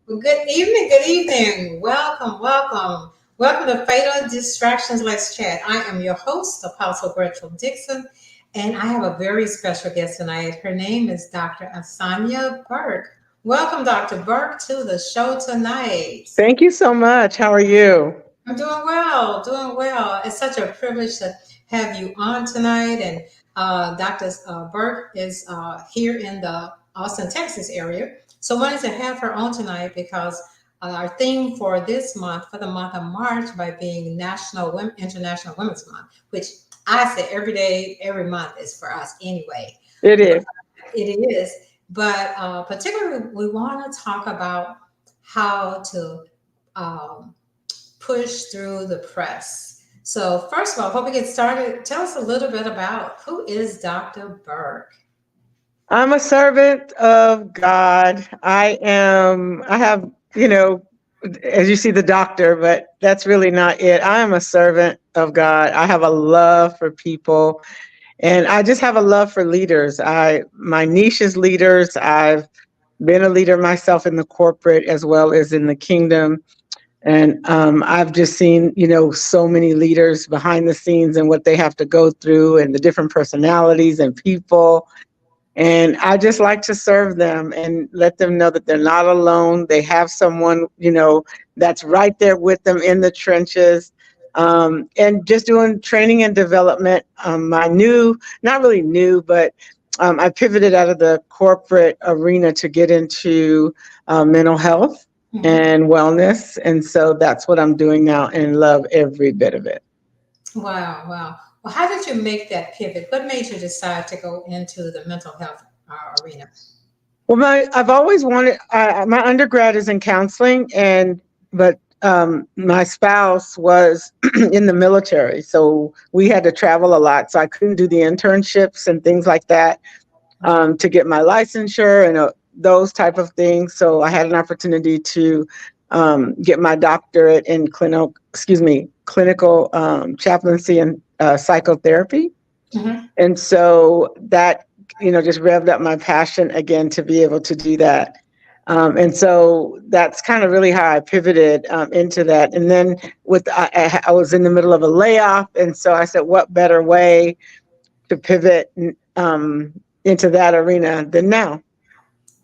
Well, good evening, good evening. Welcome, welcome. Welcome to Fatal Distractions. Let's chat. I am your host, Apostle Gretchel Dixon, and I have a very special guest tonight. Her name is Dr. Ansonya Burke. Welcome, Dr. Burke, to the show tonight. Thank you so much. How are you? I'm doing well, doing well. It's such a privilege to have you on tonight. And Dr. Burke is here in the Austin, Texas area. So I wanted to have her on tonight because our theme for this month, for the month of March, by being International Women's Month, which I say every day, every month is for us anyway. It is. It is. But particularly, we want to talk about how to push through the press. So, first of all, before we get started, tell us a little bit about who is Dr. Burke. I'm a servant of God. I have, as you see the doctor, but that's really not it. I am a servant of God. I have a love for people and I just have a love for leaders. My niche is leaders. I've been a leader myself in the corporate as well as in the kingdom. And I've just seen, so many leaders behind the scenes and what they have to go through and the different personalities and people. And I just like to serve them and let them know that they're not alone. They have someone, that's right there with them in the trenches. And just doing training and development. Not really new, but I pivoted out of the corporate arena to get into mental health and wellness. And so that's what I'm doing now and love every bit of it. Wow, wow. Well, how did you make that pivot? What made you decide to go into the mental health arena? Well, I've always wanted, my undergrad is in counseling, but my spouse was in the military. So we had to travel a lot. So I couldn't do the internships and things like that to get my licensure and those type of things. So I had an opportunity to get my doctorate in clinical chaplaincy and psychotherapy. Mm-hmm. And so that, just revved up my passion again to be able to do that. And so that's kind of really how I pivoted into that. And then I was in the middle of a layoff. And so I said, what better way to pivot into that arena than now?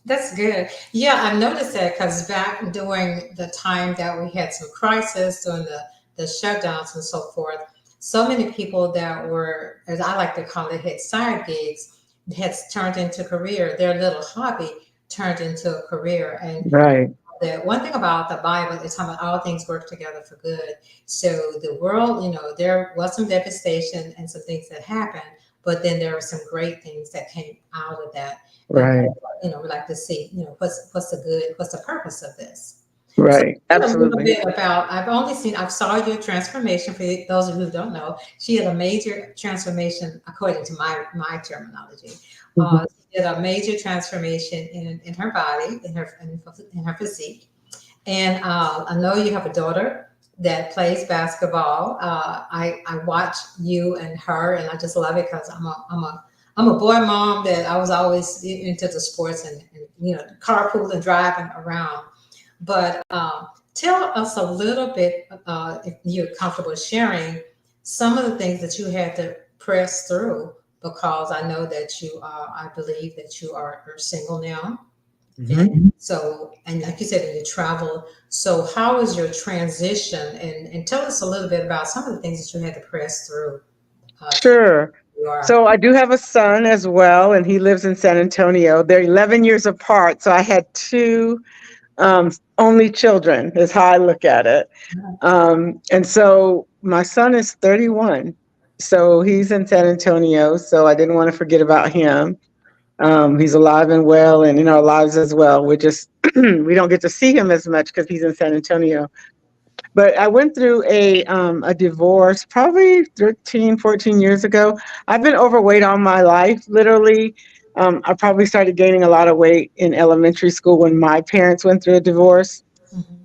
That's good. Yeah, I noticed that because back during the time that we had some crisis, during the shutdowns and so forth, so many people that were, as I like to call it, had side gigs, had turned into career. Their little hobby turned into a career. And right. The one thing about the Bible is how all things work together for good. So the world, there was some devastation and some things that happened, but then there were some great things that came out of that. Right. And, we like to see, what's the good, what's the purpose of this? Right. So Absolutely. A little bit about, I saw your transformation. For those of you who don't know, she had a major transformation, according to my terminology. She did a major transformation in her body, in her physique. And I know you have a daughter that plays basketball. I watch you and her, and I just love it because I'm a boy mom that I was always into the sports and carpool and driving around. But tell us a little bit, if you're comfortable sharing, some of the things that you had to press through, because I know that I believe that you are single now. Mm-hmm. And like you said, you travel. So how was your transition? And tell us a little bit about some of the things that you had to press through. Sure. So I do have a son as well, and he lives in San Antonio. They're 11 years apart. So I had two only children is how I look at it. And so my son is 31. So he's in San Antonio. So I didn't want to forget about him. He's alive and well and in our lives as well. We're just, we don't get to see him as much because he's in San Antonio. But I went through a divorce probably 13, 14 years ago. I've been overweight all my life, literally. I probably started gaining a lot of weight in elementary school when my parents went through a divorce. Mm-hmm.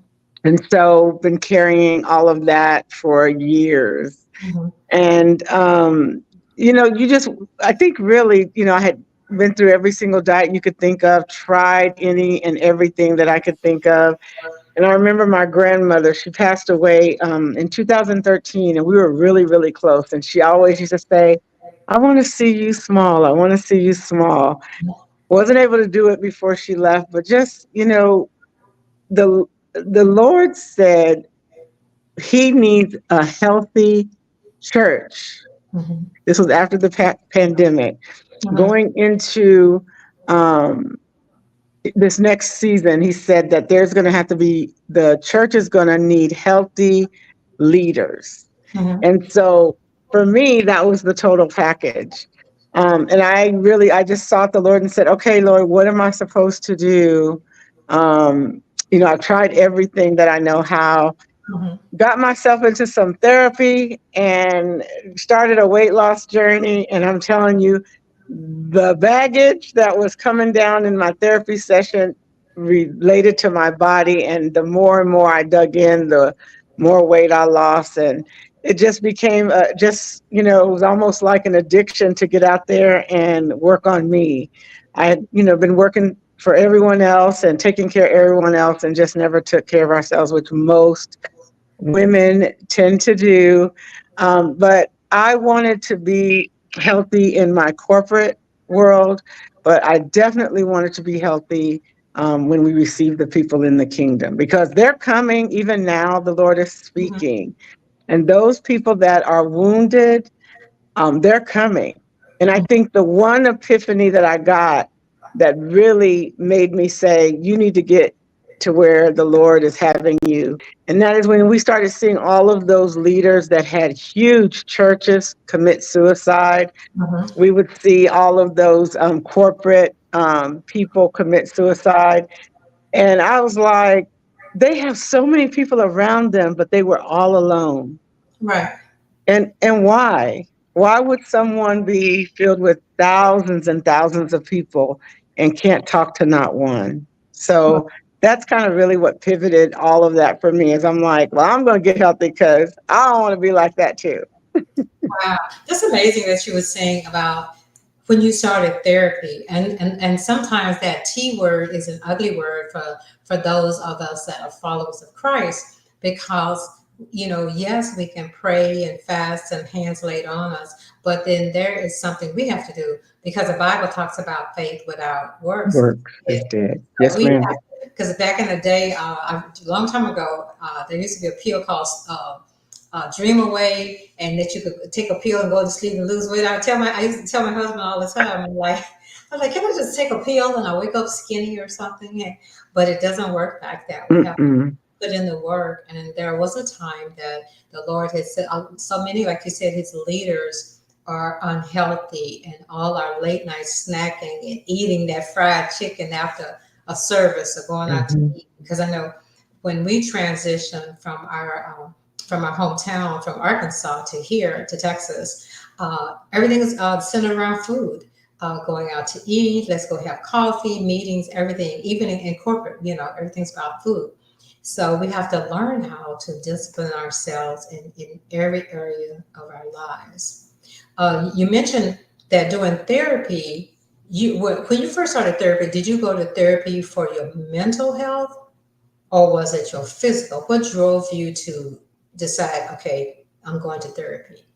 And so been carrying all of that for years. Mm-hmm. And, I think really, I had been through every single diet you could think of, tried any and everything that I could think of. And I remember my grandmother, she passed away in 2013, and we were really, really close. And she always used to say, I want to see you small. I want to see you small. Wasn't able to do it before she left, but just, the Lord said he needs a healthy church. Mhm. This was after the pandemic. Mhm. Going into um, this next season, he said that the church is going to need healthy leaders. Mhm. And so for me, that was the total package. And I just sought the Lord and said, okay, Lord, what am I supposed to do? I've tried everything that I know how, Mhm. got myself into some therapy and started a weight loss journey. And I'm telling you, the baggage that was coming down in my therapy session related to my body. And the more and more I dug in, the more weight I lost. And it just became it was almost like an addiction to get out there and work on me. I had, been working for everyone else and taking care of everyone else and just never took care of ourselves, which most women tend to do. But I wanted to be healthy in my corporate world, but I definitely wanted to be healthy when we receive the people in the kingdom, because they're coming. Even now, the Lord is Mhm. speaking. And those people that are wounded, they're coming. And I think the one epiphany that I got that really made me say, you need to get to where the Lord is having you. And that is when we started seeing all of those leaders that had huge churches commit suicide. Mhm. We would see all of those corporate people commit suicide. And I was like, they have so many people around them, but they were all alone. Right. And why? Why would someone be filled with thousands and thousands of people and can't talk to not one? So that's kind of really what pivoted all of that for me, is I'm like, well, I'm going to get healthy because I don't want to be like that too. Wow, that's amazing that you were saying about when you started therapy, and sometimes that T word is an ugly word for those of us that are followers of Christ, because yes, we can pray and fast and hands laid on us, but then there is something we have to do, because the Bible talks about faith without works. Work is dead. So Yes, we ma'am. have, because back in the day, a long time ago, there used to be a pill called Dream Away, and that you could take a pill and go to sleep and lose weight. I used to tell my husband all the time, I'm like, can I just take a pill and I wake up skinny or something? But it doesn't work like that. We have to Mm-mm. put in the work. And there was a time that the Lord had said, so many, like you said, his leaders are unhealthy, and all our late night snacking and eating that fried chicken after a service or going out to Mhm. eat. Because I know when we transitioned from our hometown, from Arkansas to here to Texas, everything is centered around food. Going out to eat, let's go have coffee, meetings, everything, even in corporate, everything's about food. So we have to learn how to discipline ourselves in every area of our lives. You mentioned that doing therapy, when you first started therapy, did you go to therapy for your mental health, or was it your physical? What drove you to decide, okay, I'm going to therapy?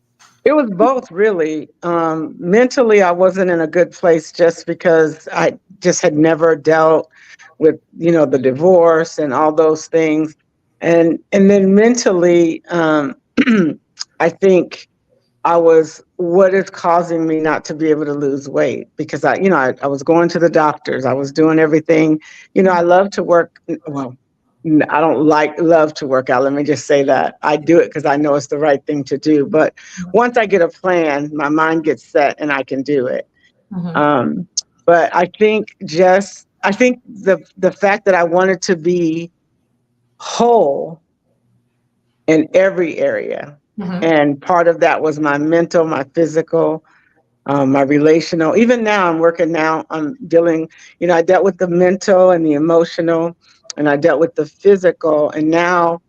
It was both, really. Mentally, I wasn't in a good place just because I just had never dealt with, the divorce and all those things. And then mentally, I think what is causing me not to be able to lose weight, because I was going to the doctors. I was doing everything. I love to work. Well, I don't love to work out. Let me just say that. I do it because I know it's the right thing to do. But once I get a plan, my mind gets set and I can do it. Mm-hmm. Um, but I think the fact that I wanted to be whole in every area. Mm-hmm. And part of that was my mental, my physical, my relational. Even now, I'm working now. I'm dealing, I dealt with the mental and the emotional, and I dealt with the physical. And now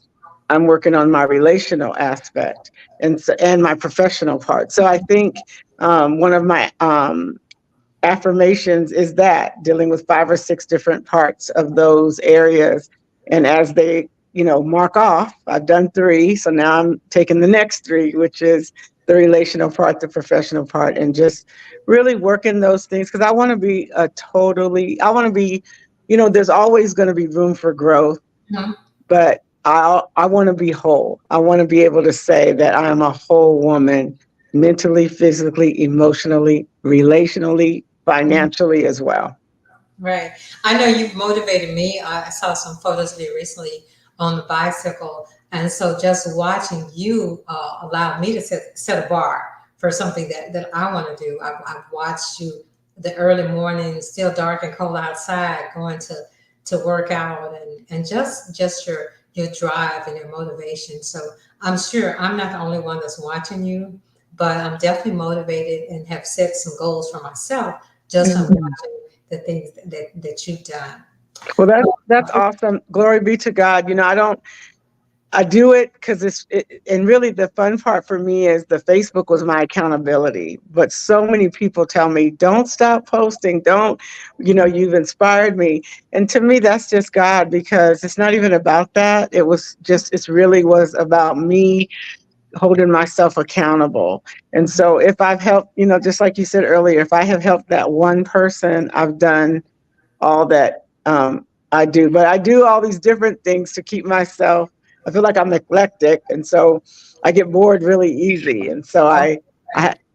I'm working on my relational aspect and my professional part. So I think one of my affirmations is that dealing with 5 or 6 different parts of those areas. And as they, mark off, I've done 3. So now I'm taking the next 3, which is the relational part, the professional part, and just really working those things. Cause I want to be I want to be, there's always going to be room for growth, Mhm. but I want to be whole. I want to be able to say that I am a whole woman, mentally, physically, emotionally, relationally, financially as well. Right. I know you've motivated me. I saw some photos of you recently on the bicycle. And so just watching you allowed me to set a bar for something that I want to do. I've watched you the early morning, still dark and cold outside, going to work out, and just your drive and your motivation. So I'm sure I'm not the only one that's watching you, but I'm definitely motivated and have set some goals for myself just from Mhm. watching the things that you've done. Well, that's awesome. Glory be to God. I do it because and really the fun part for me is the Facebook was my accountability. But so many people tell me, don't stop posting. Don't, you've inspired me. And to me, that's just God, because it's not even about that. It really was about me holding myself accountable. And so if I've helped, just like you said earlier, if I have helped that one person, I've done all that I do. But I do all these different things to keep myself. I feel like I'm eclectic, and so I get bored really easy. And so Okay.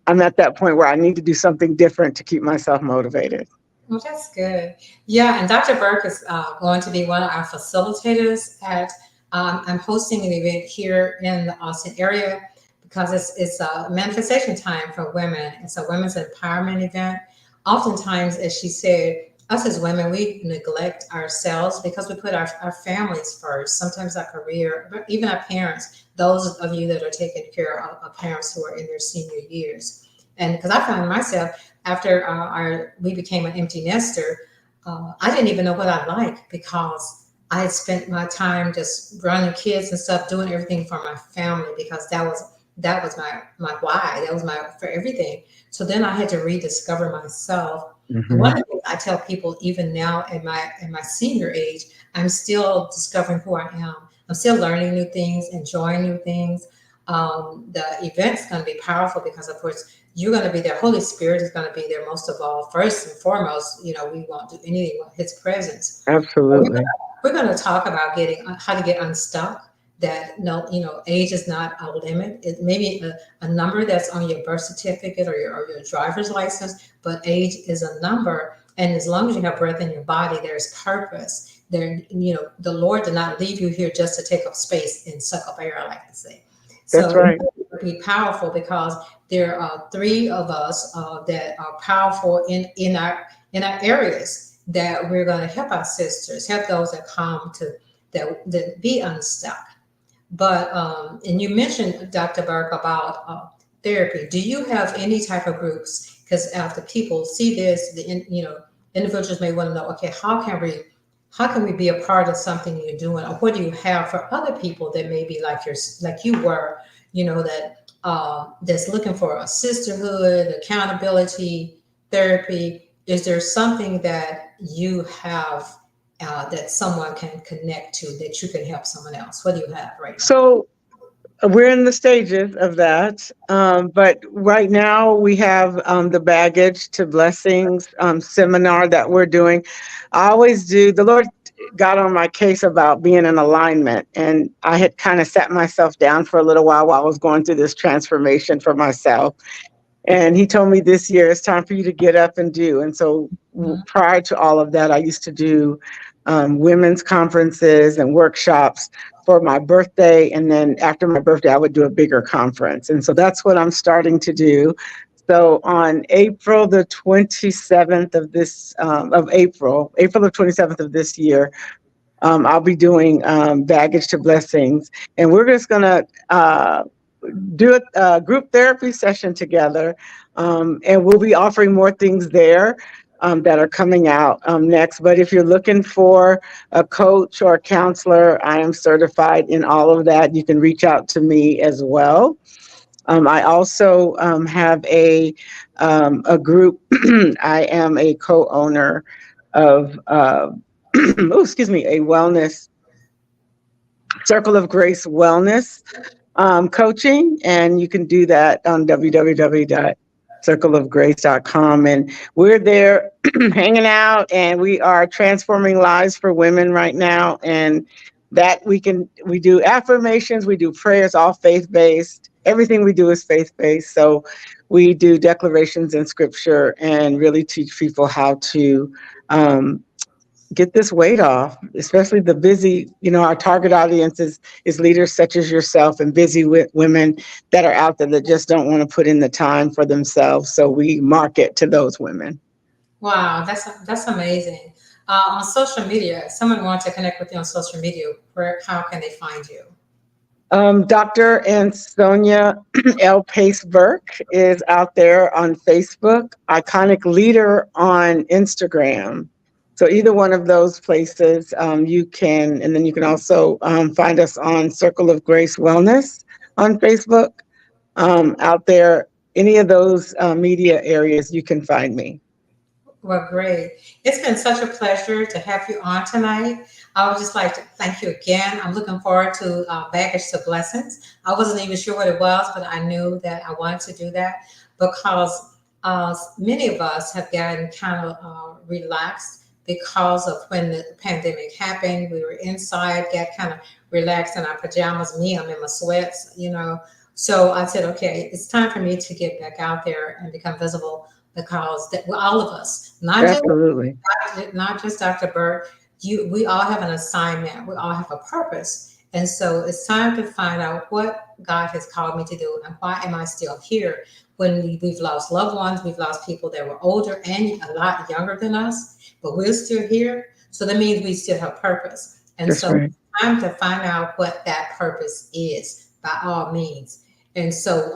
I'm at that point where I need to do something different to keep myself motivated. Well, that's good. Yeah, and Dr. Burke is going to be one of our facilitators at. I'm hosting an event here in the Austin area because it's a manifestation time for women. It's a women's empowerment event. Oftentimes, as she said, us as women, we neglect ourselves because we put our families first, sometimes our career, but even our parents, those of you that are taking care of parents who are in their senior years. And because I found myself after we became an empty nester, I didn't even know what I liked because I had spent my time just running kids and stuff, doing everything for my family because that was my why. That was my for everything. So then I had to rediscover myself. And one Hmm. of the things I tell people, even now in my senior age, I'm still discovering who I am. I'm still learning new things, enjoying new things. The event's going to be powerful because, of course, you're going to be there. Holy Spirit is going to be there most of all. First and foremost, we won't do anything with His presence. But Absolutely. we're going to talk about getting how to get unstuck. That no, age is not a limit. It may be a number that's on your birth certificate or your driver's license, but age is a number. And as long as you have breath in your body, there's purpose. The Lord did not leave you here just to take up space and suck up air, I like to say. That's So right. it will be powerful because there are 3 of us that are powerful in our areas that we're going to help our sisters, help those that come to that be unstuck. But and you mentioned, Dr. Burke, about therapy. Do you have any type of groups? Because after people see this, individuals may want to know, okay, how can we be a part of something you're doing, or what do you have for other people that may be like you were, that's looking for a sisterhood, accountability, therapy? Is there something that you have that someone can connect to that you can help someone else? What do you have right now? So we're in the stages of that. But right now we have the Baggage to Blessings seminar that we're doing. I always do. The Lord got on my case about being in alignment. And I had kind of sat myself down for a little while I was going through this transformation for myself. And he told me this year it's time for you to get up and do. And so Mhm. prior to all of that, I used to do women's conferences and workshops for my birthday. And then after my birthday, I would do a bigger conference. And so that's what I'm starting to do. So on April the 27th of April of 27th of this year, I'll be doing Baggage to Blessings. And we're just going to do a group therapy session together. And we'll be offering more things there that are coming out next. But if you're looking for a coach or a counselor, I am certified in all of that. You can reach out to me as well. I also have a group. I am a co-owner of, a wellness, Circle of Grace Wellness coaching, and you can do that on www.circleofgrace.com. And we're there hanging out, and we are transforming lives for women right now. And that we do affirmations, we do prayers, all faith-based. Everything we do is faith-based. So we do declarations in scripture and really teach people how to get this weight off, especially the busy, our target audience is leaders such as yourself and busy women that are out there that just don't want to put in the time for themselves. So we market to those women. Wow, that's amazing. On social media, if someone wants to connect with you on social media, how can they find you? Dr. Ansonya L. Pace Burke is out there on Facebook, Iconic Leader on Instagram. So either one of those places you can, and then you can also find us on Circle of Grace Wellness on Facebook. Out there, any of those media areas, you can find me. Well, great. It's been such a pleasure to have you on tonight. I would just like to thank you again. I'm looking forward to Baggage to Blessings. I wasn't even sure what it was, but I knew that I wanted to do that because many of us have gotten kind of relaxed because of when the pandemic happened. We were inside, got kind of relaxed in our pajamas. Me, I'm in my sweats, So I said, okay, it's time for me to get back out there and become visible, because all of us, not just Dr. Burke, we all have an assignment. We all have a purpose. And so it's time to find out what God has called me to do and why am I still here when we've lost loved ones, we've lost people that were older and a lot younger than us, but we're still here. So that means we still have purpose. And That's right. It's time to find out what that purpose is by all means. And so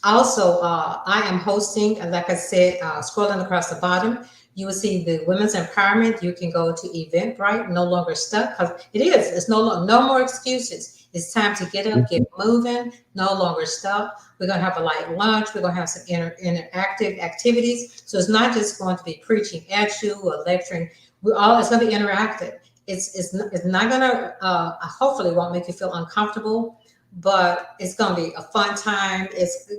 also, I am hosting, like I said, scrolling across the bottom, you will see the women's empowerment. You can go to Eventbrite, no longer stuck, because it's no more excuses. It's time to get up, get moving, no longer stuck. We're going to have a light lunch. We're going to have some interactive activities. So it's not just going to be preaching at you or lecturing. It's going to be interactive. It's not going to, hopefully won't make you feel uncomfortable, but it's going to be a fun time.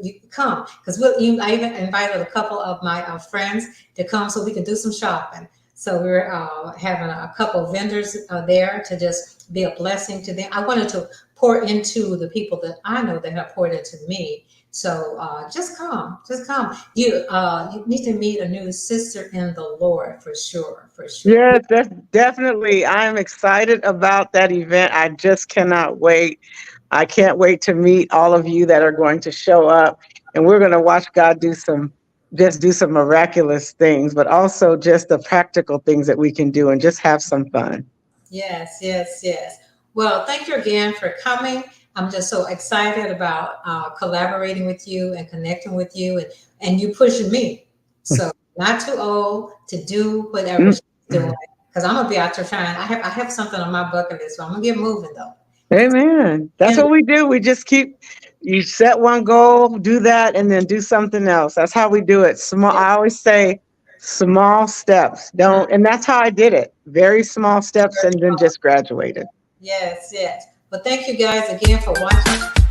You come, because I even invited a couple of my friends to come so we can do some shopping. So we're having a couple of vendors there to just be a blessing to them. I wanted to pour into the people that I know that have poured into me. So just come. You need to meet a new sister in the Lord for sure. Yeah, definitely. I'm excited about that event. I just cannot wait. I can't wait to meet all of you that are going to show up, and we're going to watch God do some miraculous things, but also just the practical things that we can do and just have some fun. Yes. Well, thank you again for coming. I'm just so excited about collaborating with you and connecting with you and you pushing me. So not too old to do whatever she's doing, because I'm going to be out there trying. I have something on my bucket list, so I'm going to get moving though. Amen. That's what we do. We just you set one goal, do that, and then do something else. That's how we do it. Small. I always say small steps. And that's how I did it. Very small steps, and then just graduated. Yes. Well, thank you guys again for watching.